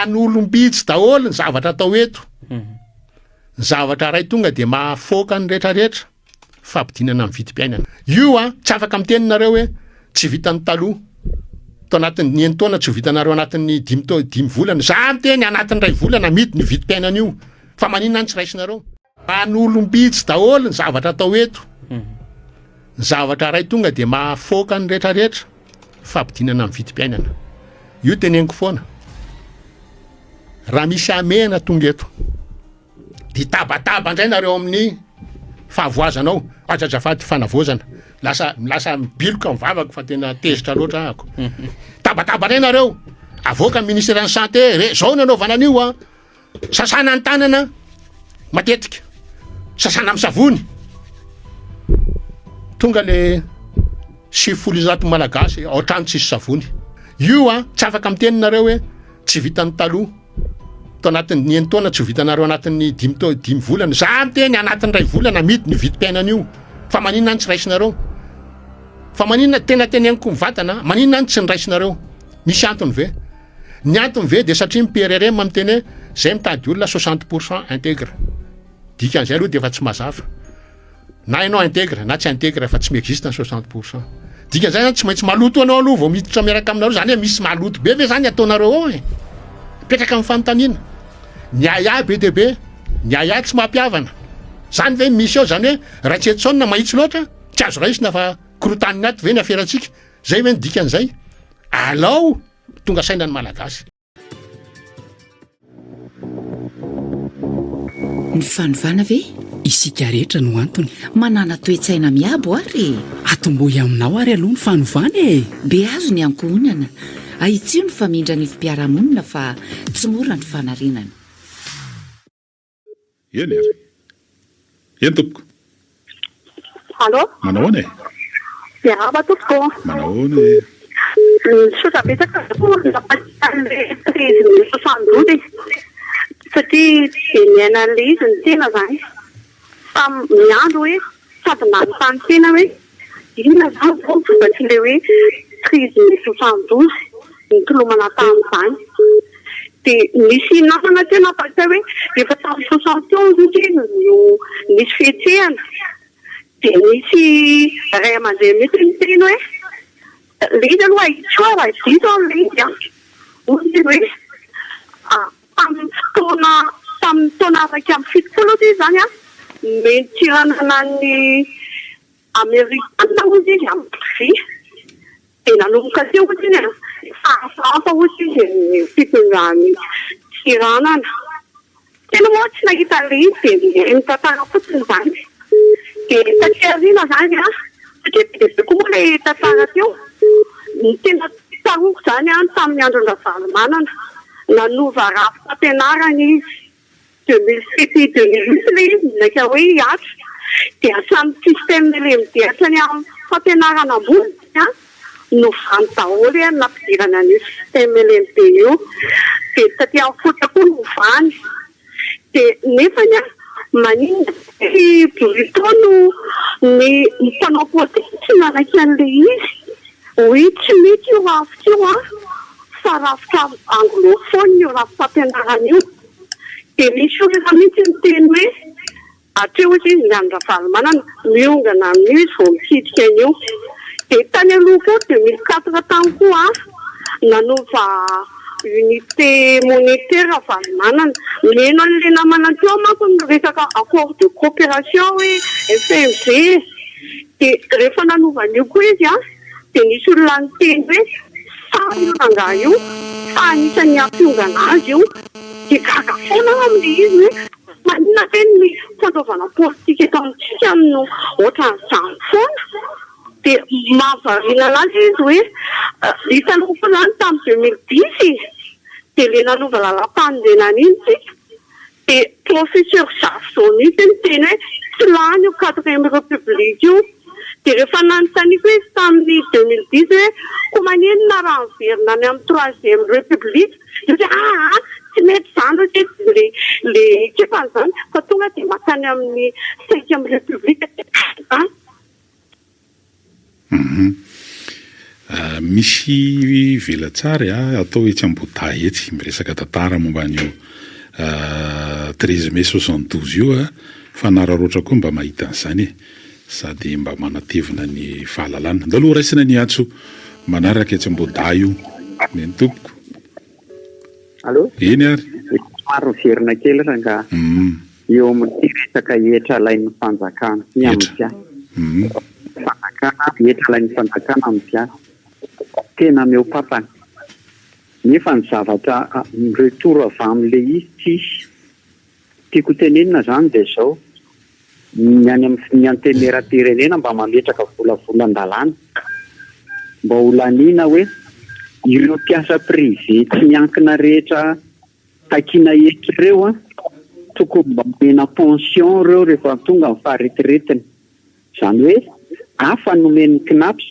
Manolombitsy daholo ny zavatra atao eto. Ny zavatra ray tonga de mahafoaka ny rehetrarehetra fampidinana amin'ny vidim-piainana. Io tsy afaka miteninareo hoe tsy vitan'ny taloha. Tao anatin'ny 9 taona tsy vitanareo anatin'ny 5 volana. Za miteny anatin'ny 2 volana midy ny vidim-piainana io. Fa maninona ny tsy raisinareo? Manolombitsy daholo ny zavatra atao eto. Ny zavatra ray tonga de mahafoaka ny rehetrarehetra fampidinana amin'ny vidim-piainana. Io teneniko foana. Raha misy amena tonga eto, di tabataba indray nareo amin'ny fahavoazanao, azafady fanavozana. Lasa mibiloka mivavaka fa tena tezitra loatra ahako. Tabataba indray nareo, avoaka ny ministère santé, zao ny anaovana an'io sasana ny tanana matetika, sasana amin'ny savony. Tonga le 700 malagasy ao trano tsisy savony. Io tsy afaka miteninareo hoe tsy vitan'ny taloha. Tao anatin'ny 9 taona tsy vitanareo anatin'ny 5 volana. Za miteny anatin'ny 2 volana midy ny vidim-piainana io. Fa maninona ny tsy raisinareo? Fa maninona tena teneniko mivatana, maninona ny tsy niraisinareo? Misy antony ve? Ny antony ve de satria PRRM miteny hoe zay mitady olona 60% intègre. Dikan'izay aloha de efa tsy mazava. Na ianao intègre na tsy intègre fa tsy miexiste ny 60%. Dikan'izay tsy maintsy maloto anao aloha vao miditra miaraka aminareo, zany hoe misy maloto be ve zany ataonareo ao e. Petraka amin'ny fanontaniana. Ny aya be de be, ny aya tsy mampiavana. Zany ve misy ao zany hoe raha tsy etsona mahitsy loatra, tsy azo raisina fa korotaniny aty ve ny aferatsika. Zay ve ny dikan'izay? Alao tonga saina ny malagasy. Ny fanovana ve? Isika rehetra no antony. Manana toe-tsaina miabo ary. Atombohy aminao ary aloha ny fanovana e. Be azo ny ankohonana. Aitsio ny famindra ny fipiaramonina fa tsy mora ny fanarinana. Eny ary. Eny tompoko. Allô? Manahoana e? Miarahaba tompoko. Manahoana e? Sotra betsaka napatian'le 13 satria de miaina an'le izy ny tena zany. Fa miandro hoe sady nanontany tena hoe inona zany zao mba tsy le hoe 13 ny tolomana tamin'izany. De misy namana tena pata hoe efa tamin'ny 71 no nisy fihetsehana. De misy ray aman-dreny mety miteny hoe le izy aloha aitsio raha diso amin'le izy izy hoe tamin'ny taona araiky amin'ny 70 izy zany mentsiranana ny Amerikanina ozy izy amin'ny de nanomboka teo ozy izy fahafahafa ozy izy fitondrany tiranana. Tena moa tsy nahita le izy de mitantara fotsiny zany. De satria ariana zany satria be koa moa le tantara teo. Ny tena taroko zany tamin'ny andron-dravalomanana nanova rafi-fampianarana izy 2007-2008 le izy naika hoe hiatra de samy système le midehatra ny amin'ny fampianarana ambony no vany daholo nampidirana ny système LMD io de satria fotra koa no vany de nefany maninona sy Bruto ny mpanao politika tsy manaiky an'le izy hoe tsy mety io rafitra io fa rafitra anglophone io rafi-fampianarana io. De misy olona mihitsy miteny hoe atreo izy ny andravalomanana miongana amin'io izy vao mitsidika an'io. De tany aloha koa 2004 tany koa nanova unité monétaire valomanana. Miheno an'le namana teo manko ny resaka accord de coopération hoe FMG. De rehefa nanova an'io koa izy de nisy olona niteny hoe sanga io fa anisany ampiongana azy io. De gaga foana amin'le izy hoe maninona ve ny fanaovana politika eto amintsika no ohatran'izany foana. De mahavariana anazy izy hoe hitanao fa zany tamin'ny 2010 de le nanova lalam-pandehanana iny tsika. De professeur Jarsoni teny hoe tsy lany io 4e république io. De rehefa nanontaniako hoe tamin'ny 2010 hoe koa manenona raha miverina any amin'ny 3e république de tsy mety zany hoe le ekefany zany fa tonga de makany amin'ny 5e république zany. Misy velatsary atao etsy Ambohidahy etsy miresaka tantara momba an'io 13 mai 72 io fa nararoatra koa mba mahita an'izany sady mba manatevina ny fahalalana. Ndao aloha raisina ny antso manaraka etsy Ambohidahy io ny tompoko. Allo? Eny ary. Maro verina kely ranga. Eo amin'ny resaka hetra lain'ny fanjakana ny amin'ny piasy. Fanjakana hetra lain'ny fanjakana amin'ny piasy. Tena mihopapana. Nefa ny zavatra retour avy amin'ilay izy tsisy. Tiako tenenina zany dia izao. Ny any amin'ny antenera-pirenena mba mametraka volavolan-dalàna. Mba ho laniana hoe ireo mpiasa privé tsy miankina rehetra takiana eky ireo tokony mba omena pension ireo rehefa tonga amin'ny fahareteretiny. Izany hoe hafa nomen'ny KNAPS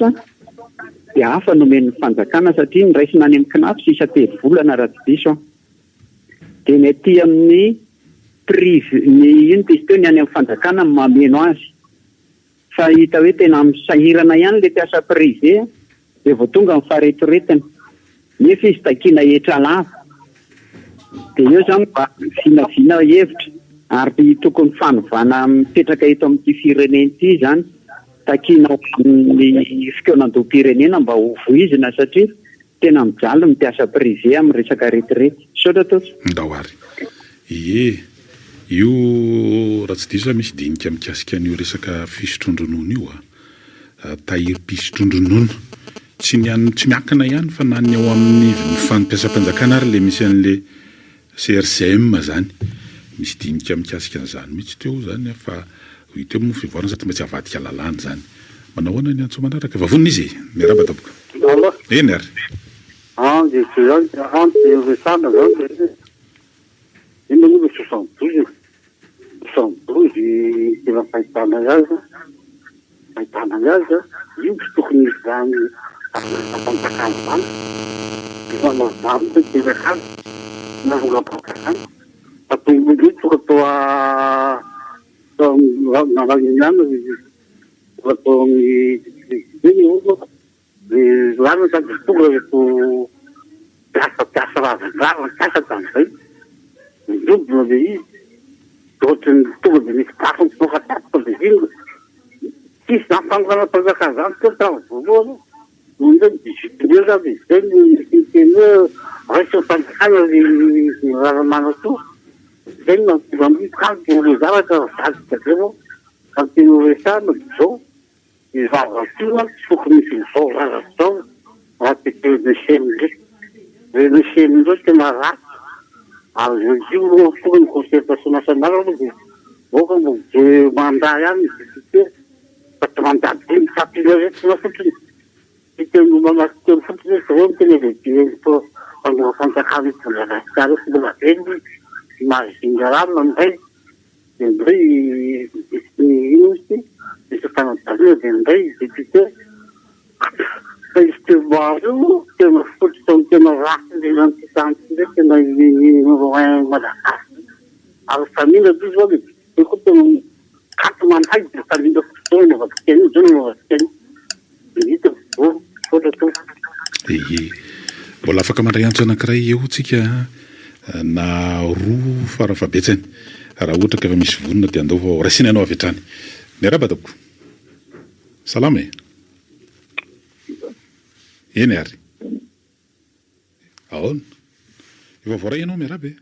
dia hafa nomen'ny fanjakana satria niraisina any amin'ny KNAPS isa-telo-volana raha tsy diso. Dia ny aty amin'ny privé ny ino izy teo ny any amin'ny fanjakana mameno azy. Fa hita hoe tena misahirana ihany ilay mpiasa privé dia vao tonga amin'ny fahareteretiny. Nefa izy takiana hetra lava. Dia eo izany mba vinavina hevitra ary tokony fanovana mipetraka eto amin'ity firenena ity izany takiana amin'ny fikeonan-doam-pirenena mba ho voizina satria tena mijaly mpiasa privé amin'ny resaka retirety. Saotra tosa. Ndao ary. Ie, io raha tsy diso misy dinika mikasika an'io resaka fisotroan-dronono io tahiry mpisotroan-dronono. Tsy miankina ihany fa na ny ao amin'ny fanampiasam-panjakana ary le misy an'le CRCM zany. Misy dinika mikasika an'izany mihitsy teo zany fa teo moa fivoarana sady mba tsy havadika lalàna zany. Manao ahoana ny antso manaraka vavonina izy miaraba daboka. Eny ary. Ino moa le 72 tena fahitana azy io tsy tokony misy zany fanjakana zany manao zany tena kany na volam-panjakana atao toka atao navagninana atao ny lana sady tonga reto piasa razandrarana piasa tan'izay midobona le izy ohatrany tonga dia misy tafony tokatapaka dia ino tsisy zany fanjakana zany tao voalohany nonzay disipline zany zay ny hoe raisy fanjakana ny raramana to zay mamikany le zavatra vadika zay ka tena resana zao ny zavatra tsy tokony misy zao zavatra zao raha teteo ny semy zao tena ratsy. Alors, je vous trouve une concertation nationale, vous pouvez mandat, parce que mandat, ça peut être la foutue. Si tu nous demandes de foutre, c'est vrai que les gens, on va faire un travail pour la restauration de la peine, imagine là, on va tena fototra tena ratsy le antitany ndraiky tena Madagasikara. Ary famina izy zao le koa tena kato manday dia famina fotoana vatikeny zao no vatikeny. Hita fototra to. Mbola afaka mandray antso anankiray eo tsika na roa farafabetsany raha ohatra ka efa misy vonona dia andao fa raisina ianao avy hatrany. Miaraba daboka. Salama e. Eny ary. Ahoana? Efa voaray ianao miaraba e.